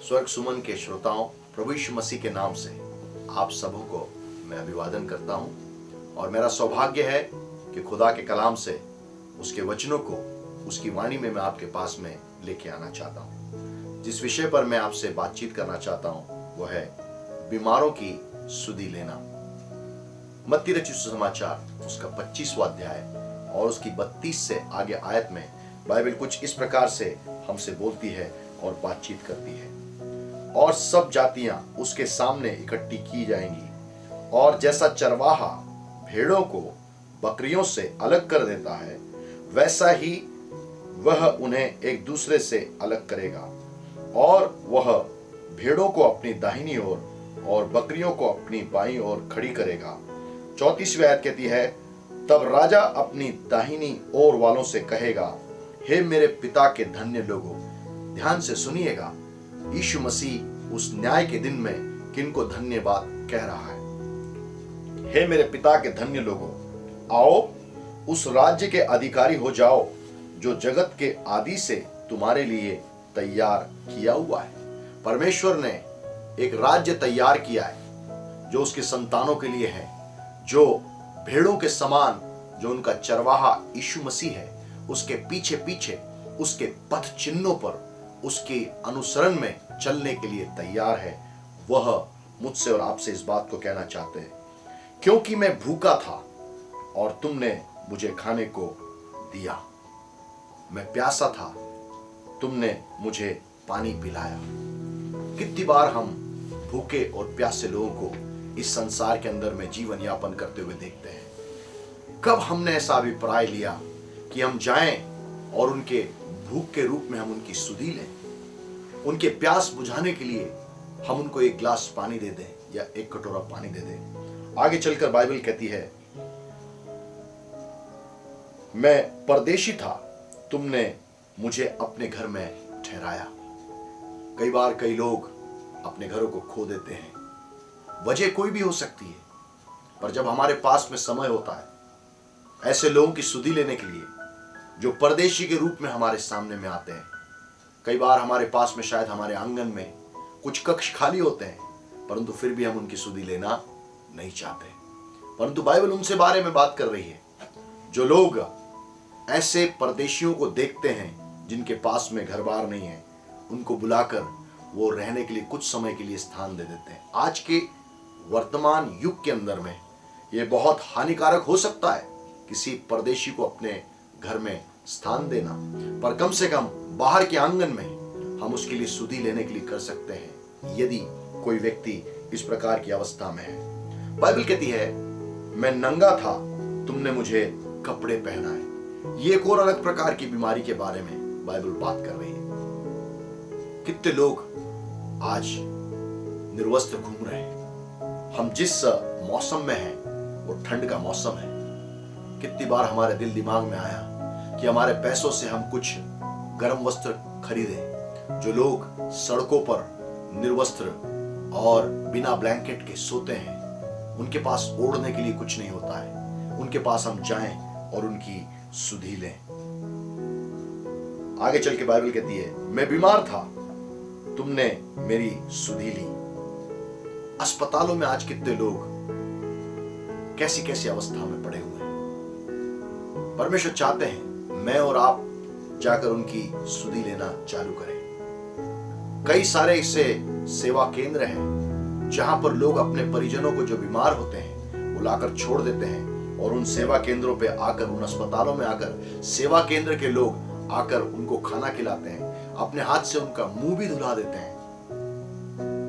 स्वर्ग सुमन के श्रोताओं, प्रभु यीशु मसीह के नाम से आप सबों को मैं अभिवादन करता हूं। और मेरा सौभाग्य है कि खुदा के कलाम से उसके वचनों को उसकी वाणी में मैं आपके पास में लेके आना चाहता हूं। जिस विषय पर मैं आपसे बातचीत करना चाहता हूं वो है बीमारों की सुधि लेना। मत्ती रचित सुसमाचार उसका 25वां अध्याय और उसकी 32 से आगे आयत में बाइबल कुछ इस प्रकार से हमसे बोलती है और बातचीत करती है। और सब जातियां उसके सामने इकट्ठी की जाएंगी, और जैसा चरवाहा भेड़ों को बकरियों से अलग कर देता है, वैसा ही वह उन्हें एक दूसरे से अलग करेगा। और वह भेड़ों को अपनी दाहिनी ओर और बकरियों को अपनी बाईं ओर खड़ी करेगा। 34वीं आयत कहती है, तब राजा अपनी दाहिनी ओर वालों से कहेगा, हे मेरे पिता के धन्य लोगों। ध्यान से सुनिएगा, यीशु मसीह उस न्याय के दिन में किनको धन्यवाद कह रहा है। हे मेरे पिता के धन्य लोगों, आओ उस राज्य के अधिकारी हो जाओ जो जगत के आदि से तुम्हारे लिए तैयार किया हुआ है। परमेश्वर ने एक राज्य तैयार किया है जो उसके संतानों के लिए है, जो भेड़ों के समान, जो उनका चरवाहा यीशु मसीह है, उसके पीछे पीछे उसके पथ चिन्हों पर उसके अनुसरण में चलने के लिए तैयार है। वह मुझसे और आपसे इस बात को कहना चाहते हैं, क्योंकि मैं भूखा था और तुमने मुझे खाने को दिया, मैं प्यासा था तुमने मुझे पानी पिलाया। कितनी बार हम भूखे और प्यासे लोगों को इस संसार के अंदर में जीवन यापन करते हुए देखते हैं। कब हमने ऐसा अभिप्राय लिया कि हम जाएं और उनके भूख के रूप में हम उनकी सुधि लें, उनके प्यास बुझाने के लिए हम उनको एक गिलास पानी दे दें या एक कटोरा पानी दे दें। आगे चलकर बाइबल कहती है, मैं परदेशी था, तुमने मुझे अपने घर में ठहराया। कई बार कई लोग अपने घरों को खो देते हैं, वजह कोई भी हो सकती है, पर जब हमारे पास में समय होता है ऐसे लोगों की सुधि लेने के लिए जो परदेशी के रूप में हमारे सामने में आते हैं, कई बार हमारे पास में शायद हमारे आंगन में कुछ कक्ष खाली होते हैं, परंतु फिर भी हम उनकी सुधि लेना नहीं चाहते। परंतु बाइबल उनसे बारे में बात कर रही है जो लोग ऐसे परदेशियों को देखते हैं जिनके पास में घर बार नहीं है, उनको बुलाकर वो रहने के लिए कुछ समय के लिए स्थान दे देते हैं। आज के वर्तमान युग के अंदर में ये बहुत हानिकारक हो सकता है किसी परदेशी को अपने घर में स्थान देना, पर कम से कम बाहर के आंगन में हम उसके लिए सुधि लेने के लिए कर सकते हैं यदि कोई व्यक्ति इस प्रकार की अवस्था में है। बाइबल कहती है, मैं नंगा था, तुमने मुझे कपड़े पहनाए। ये एक और अलग प्रकार की बीमारी के बारे में बाइबल बात कर रही है। कितने लोग आज निर्वस्त्र घूम रहे हैं। हम जिस मौसम में हैं वो ठंड का मौसम है। कितनी बार हमारे दिल दिमाग में आया कि हमारे पैसों से हम कुछ गर्म वस्त्र खरीदें। जो लोग सड़कों पर निर्वस्त्र और बिना ब्लैंकेट के सोते हैं, उनके पास ओढ़ने के लिए कुछ नहीं होता है, उनके पास हम जाएं और उनकी सुधि लें। आगे चल के बाइबल कहती है, मैं बीमार था, तुमने मेरी सुधि ली। अस्पतालों में आज कितने लोग कैसी कैसी अवस्था में पड़े हुए हैं। परमेश्वर चाहते हैं मैं और आप जाकर उनकी सुधि लेना चालू करें। कई सारे ऐसे सेवा केंद्र हैं जहां पर लोग अपने परिजनों को जो बीमार होते हैं वो लाकर छोड़ देते हैं, और उन सेवा केंद्रों पे आकर, उन अस्पतालों में आकर सेवा केंद्र के लोग आकर उनको खाना खिलाते हैं, अपने हाथ से उनका मुंह भी धुला देते हैं,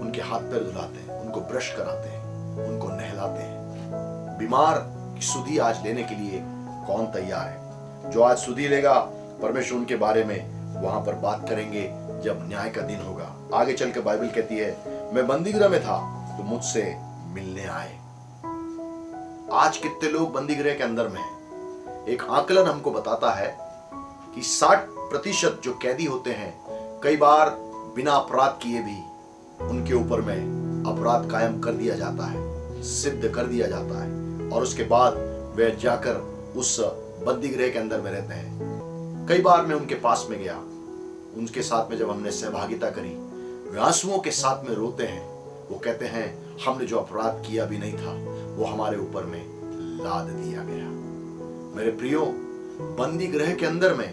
उनके हाथ पैर धुलाते हैं, उनको ब्रश कराते हैं, उनको नहलाते हैं। बीमार की सुधि आज लेने के लिए कौन तैयार है? जो आज सुधि लेगा, परमेश्वर उनके बारे में वहां पर बात करेंगे जब न्याय का दिन होगा। आगे चलकर बाइबल कहती है, मैं बंदीगृह में था तो मुझसे मिलने आए। आज कितने लोग बंदीगृह के अंदर में हैं? एक आकलन हमको बताता है कि 60% जो कैदी होते हैं, कई बार बिना अपराध किए भी उनके ऊपर में अपराध कायम कर दिया जाता है, सिद्ध कर दिया जाता है, और उसके बाद वे जाकर उस बंदीगृह के अंदर में रहते हैं। कई बार मैं उनके पास में गया, उनके साथ में जब हमने सहभागिता करी वे आंसुओं के साथ में रोते हैं। वो कहते हैं हमने जो अपराध किया भी नहीं था वो हमारे ऊपर में लाद दिया गया। मेरे प्रियो, बंदी गृह के अंदर में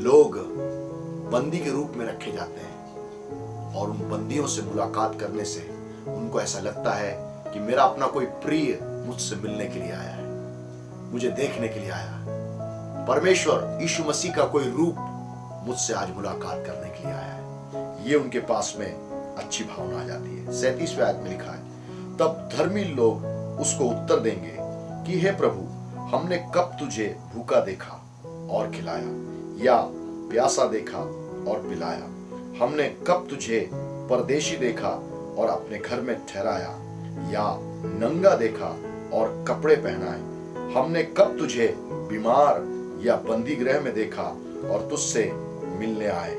लोग बंदी के रूप में रखे जाते हैं और उन बंदियों से मुलाकात करने से उनको ऐसा लगता है कि मेरा अपना कोई प्रिय मुझसे मिलने के लिए आया है, मुझे देखने के लिए आया है। परमेश्वर यीशु मसीह का कोई रूप मुझसे आज मुलाकात करने के लिए आया है। ये उनके पास में अच्छी भावना आ जाती है। 37वें आयत में लिखा है, तब धर्मी लोग उसको उत्तर देंगे कि हे प्रभु, हमने कब तुझे भूखा देखा और खिलाया, या प्यासा देखा और पिलाया? हमने कब तुझे परदेशी देखा और अपने घर में ठहराया, या नंगा देखा और कपड़े पहनाए? हमने कब तुझे बीमार या बंदी गृह में देखा और तुझसे मिलने आए?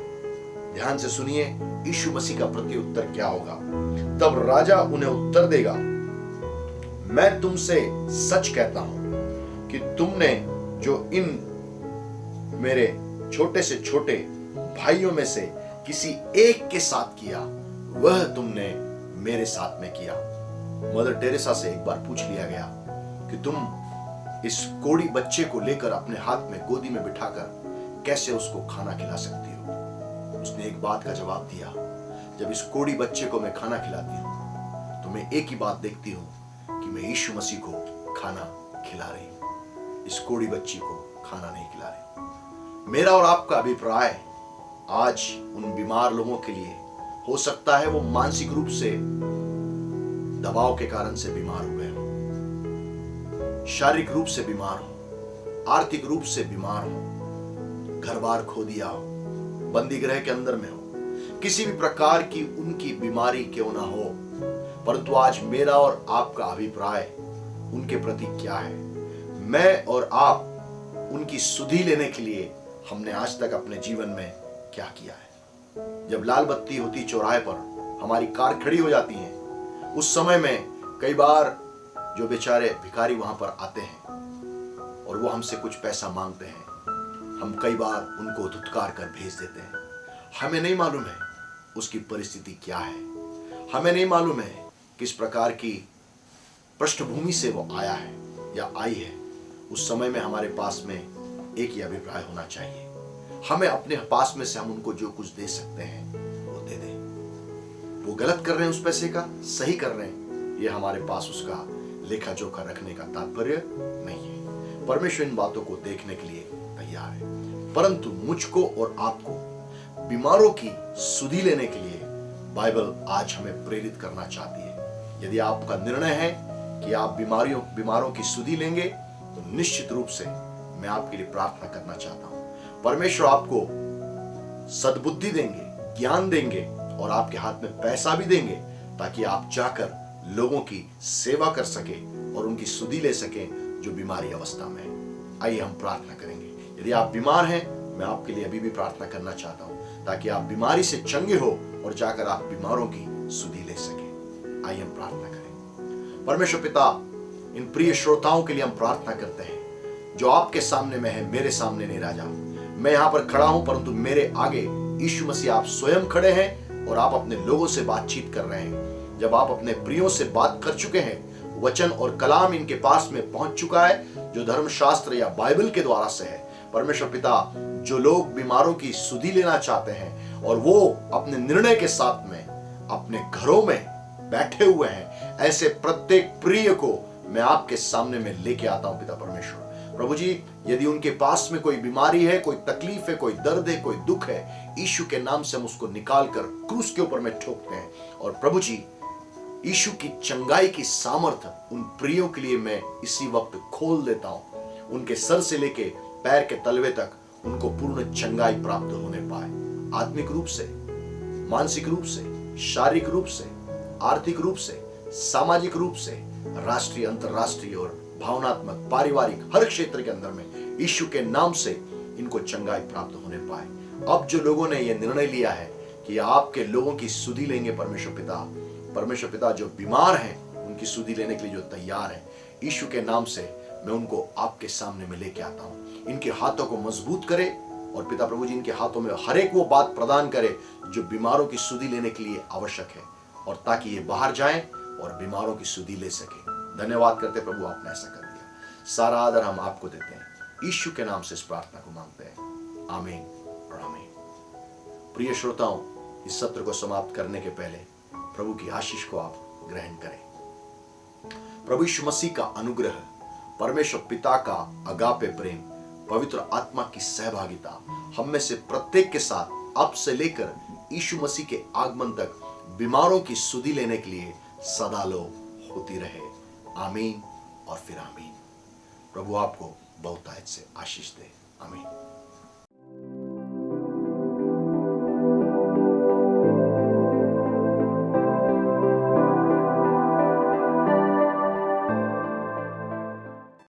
ध्यान से सुनिए यीशु मसीह का प्रत्युत्तर क्या होगा। तब राजा उन्हें उत्तर देगा, मैं तुमसे सच कहता हूं कि तुमने जो इन मेरे छोटे से छोटे भाइयों में से किसी एक के साथ किया वह तुमने मेरे साथ में किया। मदर टेरेसा से एक बार पूछ लिया गया कि तुम इस कोढ़ी बच्चे को लेकर अपने हाथ में गोदी में बिठाकर कैसे उसको खाना खिला सकती हो? उसने एक बात का जवाब दिया, जब इस कोढ़ी बच्चे को मैं खाना खिलाती हूं तो मैं एक ही बात देखती हूं कि मैं यीशु मसीह को खाना खिला रही हूं, इस कोढ़ी बच्ची को खाना नहीं खिला रही। मेरा और आपका अभिप्राय आज उन बीमार लोगों के लिए हो सकता है वो मानसिक रूप से दबाव के कारण से बीमार हो गए हो, शारीरिक रूप से बीमार हो, आर्थिक रूप से बीमार हो, घर बार खो दिया हो, बंदी गृह के अंदर में हो, किसी भी प्रकार की उनकी बीमारी क्यों ना हो, परंतु आज मेरा और आपका अभिप्राय उनके प्रति क्या है? मैं और आप उनकी सुधि लेने के लिए हमने आज तक अपने जीवन में क्या किया है? जब लाल बत्ती होती चौराहे पर, हमारी कार खड़ी हो जाती है, उस समय में कई बार जो बेचारे भिखारी वहां पर आते हैं और वो हमसे कुछ पैसा मांगते हैं, हम कई बार उनको धुतकार कर भेज देते हैं। हमें नहीं मालूम है उसकी परिस्थिति क्या है, हमें नहीं मालूम है किस प्रकार की पृष्ठभूमि से वो आया है या आई है। उस समय में हमारे पास में एक ही अभिप्राय होना चाहिए, हमें अपने पास में से हम उनको जो कुछ दे सकते हैं वो दे दें। वो गलत कर रहे हैं उस पैसे का, सही कर रहे हैं, ये हमारे पास उसका लेखा जोखा रखने का तात्पर्य नहीं है। परमेश्वर इन बातों को देखने के लिए तैयार है, परंतु मुझको और आपको बीमारों की सुधि लेने के लिए बाइबल आज हमें प्रेरित करना चाहती है। यदि आपका निर्णय है कि आप बीमारों की सुधि लेंगे तो निश्चित रूप से मैं आपके लिए प्रार्थना करना चाहता हूं। परमेश्वर आपको सद्बुद्धि देंगे, ज्ञान देंगे और आपके हाथ में पैसा भी देंगे ताकि आप जाकर लोगों की सेवा कर सके और उनकी सुधि ले सके जो बीमारी अवस्था में है। आइए हम प्रार्थना करेंगे। यदि आप बीमार हैं, मैं आपके लिए अभी भी प्रार्थना करना चाहता हूं ताकि आप बीमारी से चंगे हो और जाकर आप बीमारों की सुधि ले सके। आइए हम प्रार्थना करें। परमेश्वर पिता, इन प्रिय श्रोताओं के लिए हम प्रार्थना करते हैं जो आपके सामने में है, मेरे सामने नहीं राजा। मैं यहां पर खड़ा हूं परंतु मेरे आगे यीशु मसीह आप स्वयं खड़े हैं और आप अपने लोगों से बातचीत कर रहे हैं। जब आप अपने प्रियों से बात कर चुके हैं, वचन और कलाम इनके पास में पहुंच चुका है जो धर्मशास्त्र या बाइबल के द्वारा से है। परमेश्वर पिता, जो लोग बीमारों की सुधि लेना चाहते हैं और वो अपने निर्णय के साथ में अपने घरों में बैठे हुए हैं, ऐसे प्रत्येक प्रिय को मैं आपके सामने में लेके आता हूं पिता परमेश्वर। प्रभु जी, यदि उनके पास में कोई बीमारी है, कोई तकलीफ है, कोई दर्द है, कोई दुख है, यीशु के नाम से हम उसको निकाल कर क्रूस के ऊपर में ठोकते हैं। और प्रभु जी, यीशु की चंगाई की सामर्थ्य उन प्रियों के लिए मैं इसी वक्त खोल देता हूं। उनके सर से लेके पैर के तलवे तक उनको पूर्ण चंगाई प्राप्त होने पाए, आत्मिक रूप से, मानसिक रूप से, शारीरिक रूप से, आर्थिक रूप से, सामाजिक रूप से, राष्ट्रीय, अंतरराष्ट्रीय और भावनात्मक, पारिवारिक, हर क्षेत्र के अंदर में यीशु के नाम से इनको चंगाई प्राप्त होने पाए। अब जो लोगों ने यह निर्णय लिया है कि आपके लोगों की सुधि लेंगे, परमेश्वर पिता जो बीमार हैं उनकी सुधि लेने के लिए जो तैयार हैं, यीशु के नाम से मैं उनको आपके सामने में लेके आता हूं। इनके हाथों को मजबूत करे, और पिता प्रभु जी इनके हाथों में हर एक वो बात प्रदान करे जो बीमारों की सुधि लेने के लिए आवश्यक है, और ताकि ये बाहर जाएं और बीमारों की सुधि ले सके। धन्यवाद करते प्रभु, आपने ऐसा कर दिया। सारा आदर हम आपको देते हैं, यीशु के नाम से इस प्रार्थना को मांगते हैं, आमीन और आमीन। प्रिय श्रोताओं, इस सत्र को समाप्त करने के पहले प्रभु की आशीष को आप ग्रहण करें। प्रभु यीशु मसीह का अनुग्रह, परमेश्वर पिता का अगापे प्रेम, पवित्र आत्मा की सहभागिता हम में से प्रत्येक के साथ अब से लेकर यीशु मसीह के आगमन तक बीमारों की सुधि लेने के लिए सदा लो होती रहे। आमीन और फिर आमीन। प्रभु आपको बहुतायत से आशीष दे। आमीन।